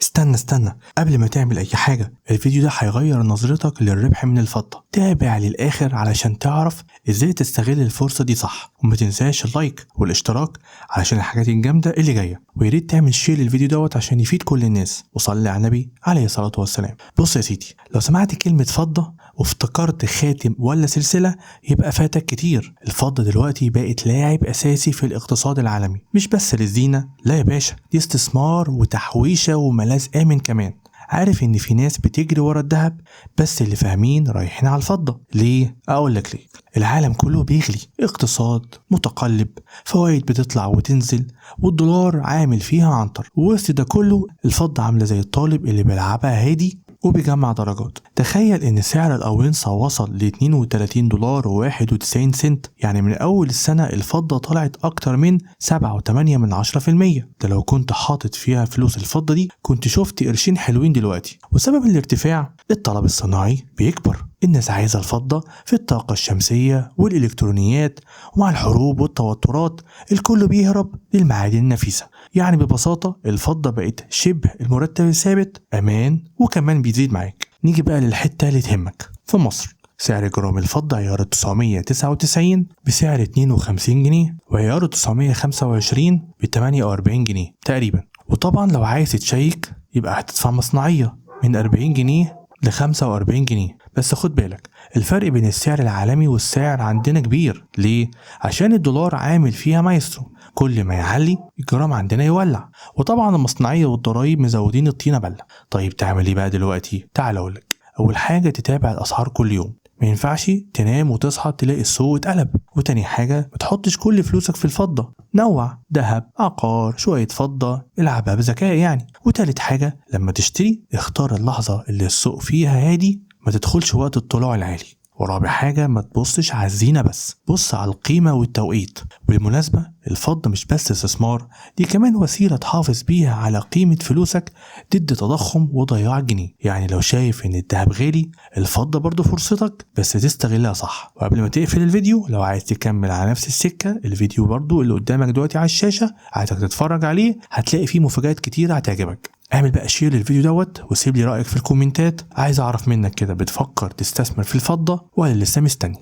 استنى قبل ما تعمل اي حاجة، الفيديو ده هيغير نظرتك للربح من الفضة. تابع للاخر علشان تعرف ازاي تستغل الفرصة دي صح، وما تنساش اللايك والاشتراك علشان الحاجات الجامدة اللي جاية، وياريت تعمل شير للفيديو دوت عشان يفيد كل الناس، وصلي على النبي عليه الصلاة والسلام. بص يا سيدي، لو سمعت كلمة فضة وافتكرت خاتم ولا سلسلة يبقى فاتك كتير. الفضة دلوقتي بقت لاعب اساسي في الاقتصاد العالمي، مش بس للزينة، لا يا باشا، دي استثمار وتحويشة وملاذ آمن كمان. عارف ان في ناس بتجري ورا الذهب، بس اللي فاهمين رايحين على الفضة. ليه؟ اقول لك ليه. العالم كله بيغلي، اقتصاد متقلب، فوائد بتطلع وتنزل، والدولار عامل فيها عنتر. ووسط ده كله الفضة عاملة زي الطالب اللي بيلعبها هادي وبيجمع درجات. تخيل ان سعر الاونصة وصل ل $32.91، يعني من اول السنة الفضة طلعت اكتر من 7.8%. ده لو كنت حاطط فيها فلوس الفضة دي كنت شفت قرشين حلوين دلوقتي. وسبب الارتفاع الطلب الصناعي بيكبر، الناس عايزة الفضة في الطاقة الشمسية والإلكترونيات، ومع الحروب والتوترات الكل بيهرب للمعادن النفيسة. يعني ببساطة الفضة بقت شبه المرتب الثابت، أمان، وكمان بيزيد معاك. نيجي بقى للحتة اللي تهمك. في مصر سعر جرام الفضة عيار 999 بسعر 52 جنيه، وعيار 925 ب 48 جنيه تقريبا. وطبعا لو عايز تشيك يبقى هتدفع مصنعية من 40 جنيه ل 45 جنيه. بس خد بالك، الفرق بين السعر العالمي والسعر عندنا كبير. ليه؟ عشان الدولار عامل فيها مايسترو، كل ما يعلي الجرام عندنا يولع. وطبعا المصنعية والضرايب مزودين الطينة بلة. طيب تعمل ايه بقى دلوقتي؟ تعال اقولك. اول حاجة تتابع الاسعار كل يوم، ما ينفعش تنام وتصحى تلاقي السوق اتقلب. وتاني حاجة ما تحطش كل فلوسك في الفضة، نوع، ذهب، عقار، شوية فضة، العبها بذكاء يعني. وتالت حاجة لما تشتري اختار اللحظة اللي السوق فيها هادي، ما تدخلش وقت الطلوع العالي. ورابع حاجة ما تبصش على الزينة بس، بص على القيمة والتوقيت. بالمناسبة الفضة مش بس استثمار، دي كمان وسيلة تحافظ بيها على قيمة فلوسك ضد تضخم وضياع الجنيه. يعني لو شايف ان الذهب غالي، الفضة برضو فرصتك، بس تستغلها صح. وقبل ما تقفل الفيديو، لو عايز تكمل على نفس السكة، الفيديو برضو اللي قدامك دلوقتي على الشاشة عايزك تتفرج عليه، هتلاقي فيه مفاجآت كتير هتعجبك. اعمل بقى شير للفيديو دوت وسيب لي رأيك في الكومنتات. عايز اعرف منك كده، بتفكر تستثمر في الفضة ولا لسه مستني؟